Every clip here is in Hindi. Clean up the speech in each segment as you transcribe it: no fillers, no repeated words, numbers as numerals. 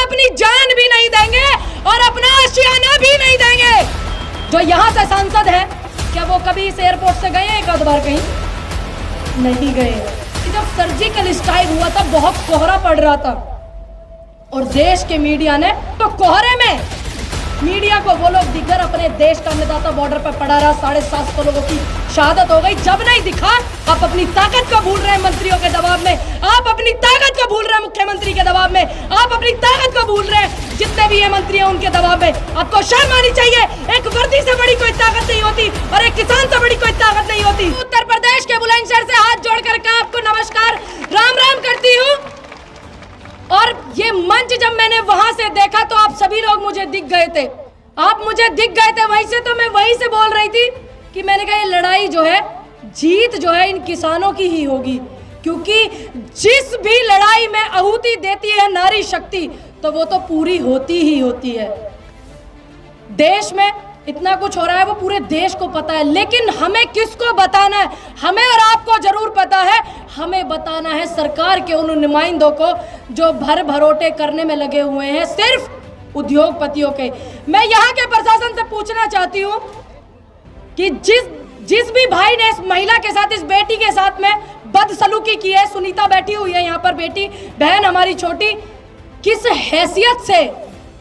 अपनी जान भी नहीं देंगे और अपना आशियाना भी नहीं देंगे। जो यहाँ से सांसद है, क्या वो कभी इस एयरपोर्ट से गए एक आध बार? कहीं नहीं गए। जब सर्जिकल स्ट्राइक हुआ था बहुत कोहरा पड़ रहा था और देश के मीडिया ने तो कोहरे में मीडिया को वो लोग दिखकर अपने देश का अन्नदाता बॉर्डर पर पड़ा रहा। 750 लोगों की शहादत हो गई। जब नहीं दिखा, आप अपनी ताकत को भूल रहे हैं मंत्रियों के दबाव में, आप अपनी ताकत को भूल रहे हैं मुख्यमंत्री के दबाव में, आप अपनी ताकत को भूल रहे हैं जितने भी ये मंत्री हैं उनके दबाव में। आपको शर्म आनी चाहिए। एक वर्दी से बड़ी कोई ताकत नहीं होती और एक किसान से बड़ी कोई ताकत नहीं होती। उत्तर प्रदेश के बुलंदशहर से हाथ जोड़कर आपको नमस्कार, राम राम करती हूँ। और ये मंच जब मैंने वहां से देखा तो आप सभी लोग मुझे दिख गए थे, आप मुझे दिख गए थे वहीं से। तो मैं वहीं से बोल रही थी कि मैंने कहा ये लड़ाई जो है, जीत जो है इन किसानों की ही होगी, क्योंकि जिस भी लड़ाई में आहुति देती है नारी शक्ति तो वो तो पूरी होती ही होती है। देश में इतना कुछ हो रहा है वो पूरे देश को पता है, लेकिन हमें किसको बताना है? हमें और आपको जरूर पता है। हमें बताना है सरकार के उन नुमाइंदों को जो भर भरोटे करने में लगे हुए हैं सिर्फ उद्योगपतियों के। मैं यहाँ के प्रशासन से पूछना चाहती हूँ कि जिस भी भाई ने इस महिला के साथ, इस बेटी के साथ में बदसलूकी की है, सुनीता बैठी हुई है यहाँ पर, बेटी बहन हमारी छोटी, किस हैसियत से,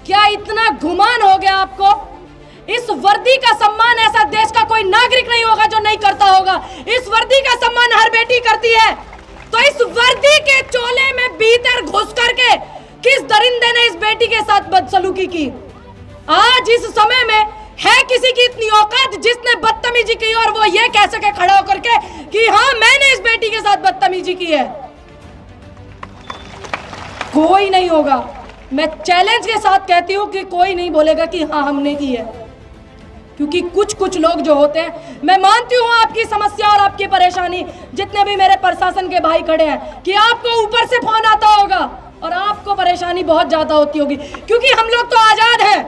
क्या इतना गुमान हो गया आपको? इस वर्दी का सम्मान ऐसा देश का कोई नागरिक नहीं होगा जो नहीं करता होगा। इस वर्दी का सम्मान हर बेटी करती है। तो इस वर्दी के चोले में भीतर घुस करके किस दरिंदे ने इस बेटी के साथ बदसलूकी की? आज इस समय में है किसी की इतनी औकात जिसने बदतमीजी की और वो ये कह सके खड़ा होकर के कि हाँ मैंने इस बेटी के साथ बदतमीजी की है? कोई नहीं होगा। मैं चैलेंज के साथ कहती हूं कि कोई नहीं बोलेगा कि हाँ हमने की है, क्योंकि कुछ लोग जो होते हैं, मैं मानती हूँ आपकी समस्या और आपकी परेशानी, जितने भी मेरे प्रशासन के भाई खड़े हैं, कि आपको ऊपर से फोन आता होगा और आपको परेशानी बहुत ज्यादा होती होगी, क्योंकि हम लोग तो आजाद हैं,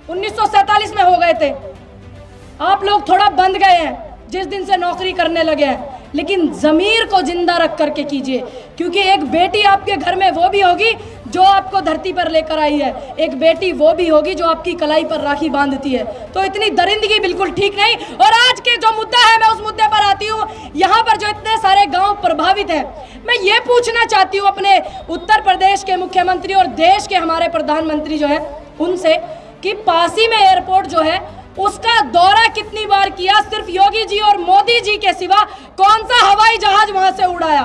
1947 में हो गए थे। आप लोग थोड़ा बंद गए हैं जिस दिन से नौकरी करने लगे हैं, लेकिन जमीर को जिंदा रख करके कीजिए, क्योंकि एक बेटी आपके घर में वो भी होगी जो आपको धरती पर लेकर आई है, एक बेटी वो भी होगी जो आपकी कलाई पर राखी बांधती है। तो इतनी दरिंदगी बिल्कुल ठीक नहीं। और आज के जो मुद्दा है, मैं उस मुद्दे पर आती हूँ। यहाँ पर जो इतने सारे गांव प्रभावित हैं, मैं ये पूछना चाहती हूँ अपने उत्तर प्रदेश के मुख्यमंत्री और देश के हमारे प्रधानमंत्री जो है उनसे, कि पासी में एयरपोर्ट जो है उसका दौरा कितनी बार किया? सिर्फ योगी जी और मोदी जी के सिवा कौन सा हवाई जहाज वहां से उड़ाया?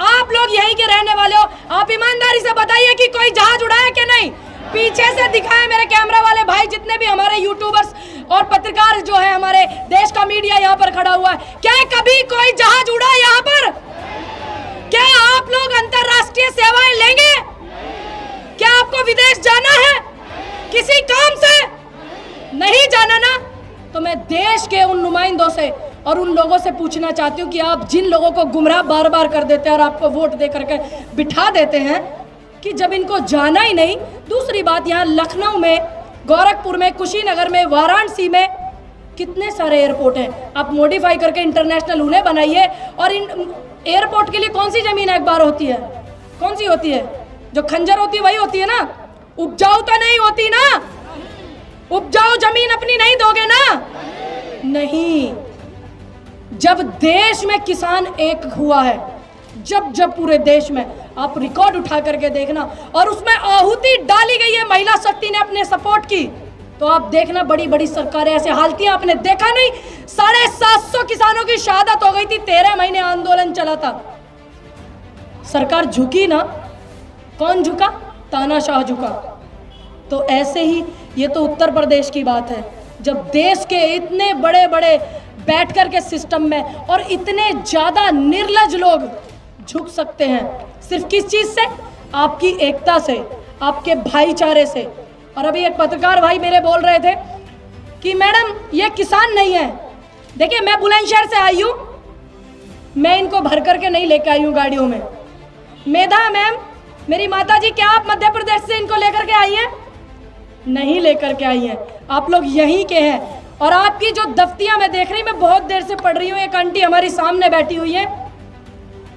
आप लोग यहीं के रहने वाले हो, आप ईमानदारी से बताइए कि कोई जहाज उड़ाया कि नहीं? पीछे से दिखाए मेरे कैमरा वाले भाई, जितने भी हमारे यूट्यूबर्स और पत्रकार जो है, हमारे देश का मीडिया यहाँ पर खड़ा हुआ है, क्या कभी कोई जहाज उड़ा यहाँ पर? क्या आप लोग अंतरराष्ट्रीय सेवाएं लेंगे? क्या आपको विदेश जाना है किसी काम से? नहीं जाना ना? तो मैं देश के उन नुमाइंदों से और उन लोगों से पूछना चाहती हूँ कि आप जिन लोगों को गुमराह बार बार कर देते हैं और आपको वोट दे करके बिठा देते हैं, कि जब इनको जाना ही नहीं। दूसरी बात, यहाँ लखनऊ में, गोरखपुर में, कुशीनगर में, वाराणसी में कितने सारे एयरपोर्ट हैं। आप मॉडिफाई करके इंटरनेशनल उन्हें बनाइए। और इन एयरपोर्ट के लिए कौन सी जमीन एक बार होती है? कौन सी होती है? जो खंजर होती है वही होती है ना? उपजाऊ तो नहीं होती ना? उपजाऊ जमीन अपनी नहीं दोगे ना? नहीं। जब देश में किसान एक हुआ है, जब पूरे देश में, आप रिकॉर्ड उठा करके देखना, और उसमें आहुति डाली गई है महिला शक्ति ने अपने सपोर्ट की, तो आप देखना बड़ी बड़ी सरकारें ऐसे हालती हैं। आपने देखा नहीं, 750 किसानों की शहादत हो गई थी, 13 महीने आंदोलन चला था। सरकार झुकी ना? कौन झुका? तानाशाह झुका। तो ऐसे ही ये तो उत्तर प्रदेश की बात है, जब देश के इतने बड़े बड़े बैठ कर के सिस्टम में और इतने ज्यादा निर्लज लोग झुक सकते हैं सिर्फ किस चीज से? आपकी एकता से, आपके भाईचारे से। और अभी एक पत्रकार भाई मेरे बोल रहे थे कि मैडम ये किसान नहीं है। देखिए, मैं बुलंदशहर से आई हूँ, मैं इनको भर करके नहीं लेके आई हूँ गाड़ियों में। मेधा मैम, मेरी माता जी, क्या आप मध्य प्रदेश से इनको लेकर के आई हैं? नहीं लेकर के आई हैं। आप लोग यहीं के हैं। और आपकी जो दफ्तियां मैं देख रही, मैं बहुत देर से पढ़ रही हूँ, एक आंटी हमारी सामने बैठी हुई है,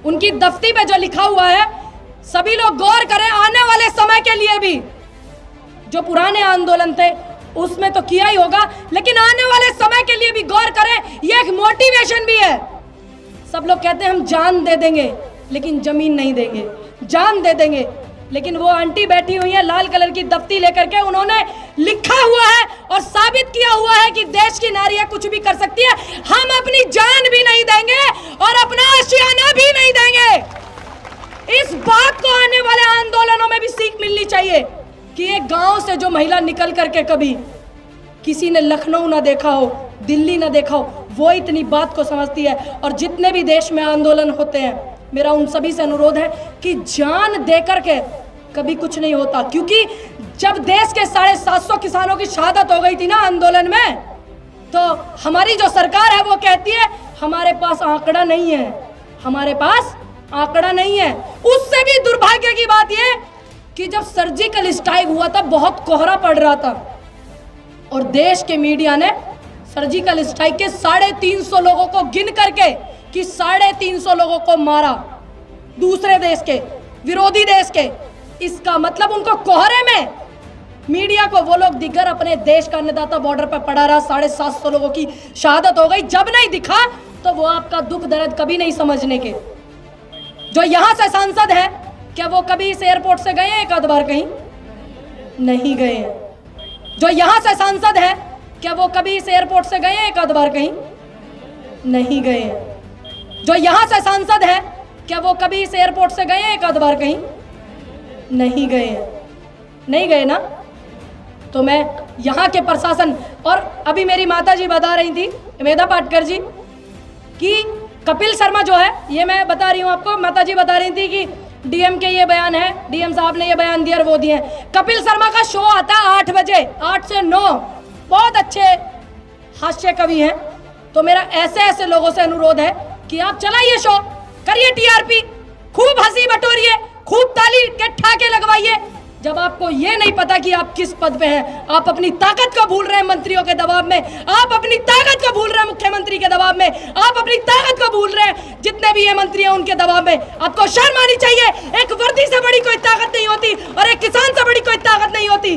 उनकी दफ्ती पे जो लिखा हुआ है, सभी लोग गौर करें, आने वाले समय के लिए भी जो पुराने आंदोलन थे उसमें तो किया ही होगा, लेकिन आने वाले समय के लिए भी गौर करें, ये एक मोटिवेशन भी है। सब लोग कहते हैं हम जान दे देंगे लेकिन जमीन नहीं देंगे, जान दे देंगे, लेकिन वो आंटी बैठी हुई है लाल कलर की दफ्ती लेकर के, उन्होंने लिखा हुआ है और साबित किया हुआ है कि देश की नारियां कुछ भी कर सकती है। हम अपनी जान भी नहीं देंगे और अपना आशियाना भी नहीं देंगे। इस बात को आने वाले आंदोलनों में भी सीख मिलनी चाहिए कि एक गांव से जो महिला निकल करके कभी किसी ने लखनऊ ना देखा हो, दिल्ली ना देखा हो, वो इतनी बात को समझती है। और जितने भी देश में आंदोलन होते हैं, मेरा उन सभी से अनुरोध है कि जान दे करके कभी कुछ नहीं होता, क्योंकि जब देश के 750 किसानों की शहादत हो गई थी ना आंदोलन में, तो हमारी जो सरकार है वो कहती है हमारे पास आंकड़ा नहीं है, हमारे पास आंकड़ा नहीं है। उससे भी दुर्भाग्य की बात यह कि जब सर्जिकल स्ट्राइक हुआ था बहुत कोहरा पड़ रहा था और देश के मीडिया ने सर्जिकल स्ट्राइक के 350 लोगों को गिन करके कि 350 लोगों को मारा, दूसरे देश के, विरोधी देश के। इसका मतलब उनको कोहरे में मीडिया को वो लोग दिखकर अपने देश का अन्नदाता बॉर्डर पर पड़ा रहा, 750 लोगों की शहादत हो गई। जब नहीं दिखा तो वो आपका दुख दर्द कभी नहीं समझने के। जो यहां से सांसद है, क्या वो कभी इस एयरपोर्ट से गए एक आध बार कहीं? नहीं गए हैं। जो यहां से सांसद है, क्या वो कभी इस एयरपोर्ट से गए एक आध बार कहीं? नहीं गए हैं। जो यहां से सांसद है, क्या वो कभी इस एयरपोर्ट से गए एक आध बार कहीं? नहीं गए हैं। नहीं गए ना? तो मैं यहाँ के प्रशासन, और अभी मेरी माता जी बता रही थी, मेधा पाटकर जी, कि कपिल शर्मा जो है, ये मैं बता रही हूँ आपको, माता जी बता रही थी कि डीएम के ये बयान है, डीएम साहब ने ये बयान दिया और वो दिए। कपिल शर्मा का शो आता है 8 बजे, 8 से 9, बहुत अच्छे हास्य कवि हैं। तो मेरा ऐसे ऐसे लोगों से अनुरोध है कि आप चलाइए शो, करिए टीआरपी, खूब हंसी बटोरिए, खूब ताली के ठाके लगवाइए। जब आपको ये नहीं पता कि आप किस पद पे हैं, आप अपनी ताकत को भूल रहे हैं मंत्रियों के दबाव में, आप अपनी ताकत को भूल रहे हैं मुख्यमंत्री के दबाव में, आप अपनी ताकत को भूल रहे हैं जितने भी ये मंत्री हैं उनके दबाव में। आपको शर्म आनी चाहिए। एक वर्दी से बड़ी कोई ताकत नहीं होती और एक किसान से बड़ी कोई ताकत नहीं होती।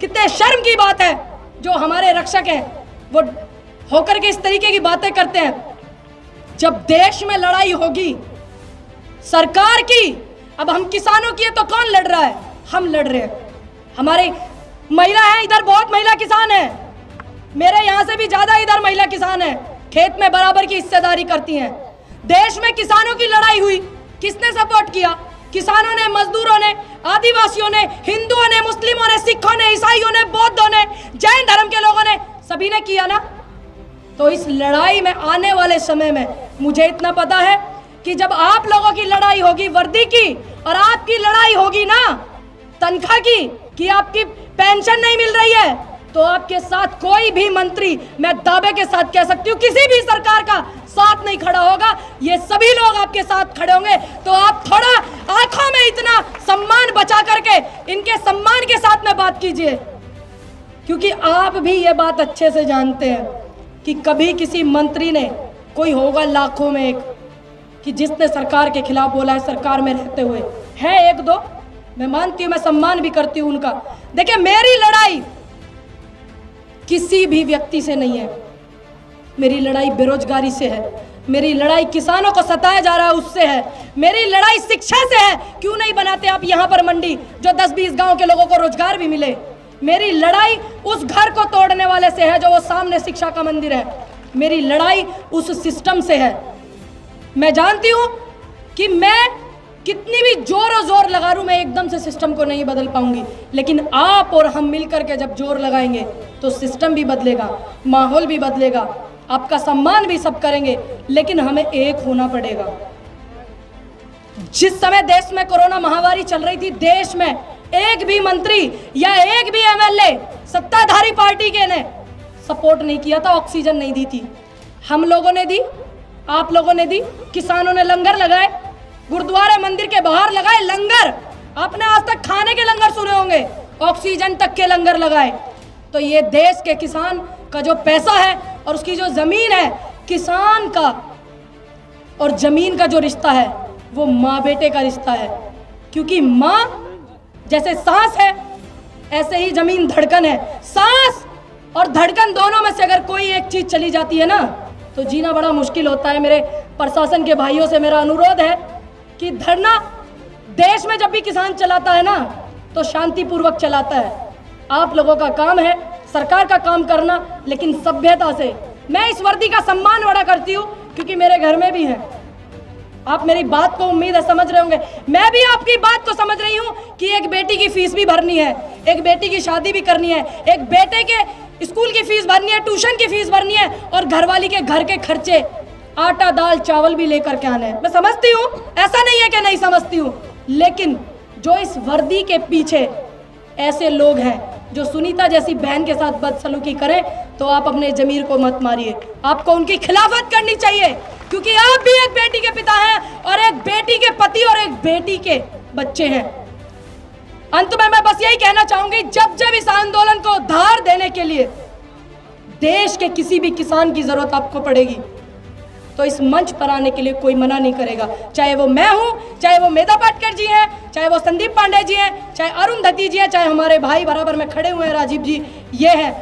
कितने शर्म की बात है जो हमारे रक्षक हैं वो होकर के इस तरीके की बातें करते हैं। जब देश में लड़ाई होगी सरकार की, अब हम किसानों की है तो कौन लड़ रहा है? हम लड़ रहे हैं। हमारी महिला है इधर, बहुत महिला किसान है, मेरे यहां से भी ज्यादा इधर महिला किसान है, खेत में बराबर की हिस्सेदारी करती हैं। देश में किसानों की लड़ाई हुई, किसने सपोर्ट किया? किसानों ने, मजदूरों ने, आदिवासियों ने, हिंदुओं ने, मुस्लिमों ने, सिखों ने, ईसाइयों ने, बौद्धों ने, जैन धर्म के लोगों ने, सभी ने किया ना। तो इस लड़ाई में आने वाले समय में मुझे इतना पता है कि जब आप लोगों की लड़ाई होगी वर्दी की और आपकी लड़ाई होगी ना तनख्वाह की, कि आपकी पेंशन नहीं मिल रही है, तो आपके साथ कोई भी मंत्री, मैं दावे के साथ कह सकती हूँ, किसी भी सरकार का साथ नहीं खड़ा होगा। ये सभी लोग आपके साथ खड़े होंगे। तो आप थोड़ा आंखों में इतना सम्मान बचा करके इनके सम्मान के साथ में बात कीजिए, क्योंकि आप भी ये बात अच्छे से जानते हैं कि कभी किसी मंत्री ने, कोई होगा लाखों में एक, कि जिसने सरकार के खिलाफ बोला है सरकार में रहते हुए, है एक दो, मैं मानती हूं, मैं सम्मान भी करती हूं उनका। देखिए, मेरी लड़ाई किसी भी व्यक्ति से नहीं है, मेरी लड़ाई बेरोजगारी से है, मेरी लड़ाई किसानों को सताया जा रहा है उससे है, मेरी लड़ाई शिक्षा से है। क्यों नहीं बनाते आप यहाँ पर मंडी जो 10-20 गांव के लोगों को रोजगार भी मिले? मेरी लड़ाई उस घर को तोड़ने वाले से है जो वो सामने शिक्षा का मंदिर है। मेरी लड़ाई उस सिस्टम से है। मैं जानती हूं कि मैं कितनी भी जोर लगा लूं, मैं एकदम से सिस्टम को नहीं बदल पाऊंगी, लेकिन आप और हम मिलकर के जब जोर लगाएंगे तो सिस्टम भी बदलेगा, माहौल भी बदलेगा, आपका सम्मान भी सब करेंगे, लेकिन हमें एक होना पड़ेगा। जिस समय देश में कोरोना महामारी चल रही थी, देश में एक भी मंत्री या एक भी एमएलए सत्ताधारी पार्टी के ने सपोर्ट नहीं किया था, ऑक्सीजन नहीं दी थी। हम लोगों ने दी, आप लोगों ने दी, किसानों ने लंगर लगाए, गुरुद्वारे मंदिर के बाहर लगाए लंगर, आपने आज तक खाने के लंगर सुने होंगे, ऑक्सीजन तक के लंगर लगाए। तो ये देश के किसान का जो पैसा है और उसकी जो जमीन है, किसान का और जमीन का जो रिश्ता है वो माँ बेटे का रिश्ता है, क्योंकि माँ जैसे सांस है ऐसे ही जमीन धड़कन है। सांस और धड़कन दोनों में से अगर कोई एक चीज चली जाती है ना तो जीना बड़ा मुश्किल होता है। मेरे प्रशासन के भाइयों से मेरा अनुरोध है कि धरना देश में जब भी किसान चलाता है ना तो शांतिपूर्वक चलाता है। आप लोगों का काम है सरकार का काम करना, लेकिन सभ्यता से। मैं इस वर्दी का सम्मान बड़ा करती हूँ क्योंकि मेरे घर में भी है। आप मेरी बात को उम्मीद है समझ रहे होंगे, मैं भी आपकी बात को समझ रही हूँ कि एक बेटी की फीस भी भरनी है, एक बेटी की शादी भी करनी है, एक बेटे के स्कूल की फीस भरनी है, ट्यूशन की फीस भरनी है और घरवाली के घर के खर्चे, आटा दाल चावल भी लेकर के आने हैं। मैं समझती हूँ, ऐसा नहीं है कि नहीं समझती हूँ, लेकिन जो इस वर्दी के पीछे ऐसे लोग हैं जो सुनीता जैसी बहन के साथ बदसलूकी करें, तो आप अपने जमीर को मत मारिए। आपको उनकी खिलाफत करनी चाहिए क्योंकि आप भी एक बेटी के पिता हैं और एक बेटी के पति और एक बेटी के बच्चे हैं। अंत में मैं बस यही कहना चाहूंगी, जब जब इस आंदोलन को धार देने के लिए देश के किसी भी किसान की जरूरत आपको पड़ेगी तो इस मंच पर आने के लिए कोई मना नहीं करेगा। चाहे वो मैं हूं, चाहे वो मेधा पाटकर जी हैं, चाहे वो संदीप पांडे जी हैं, चाहे अरुण धती जी हैं, चाहे हमारे भाई बराबर में खड़े हुए हैं राजीव जी ये हैं।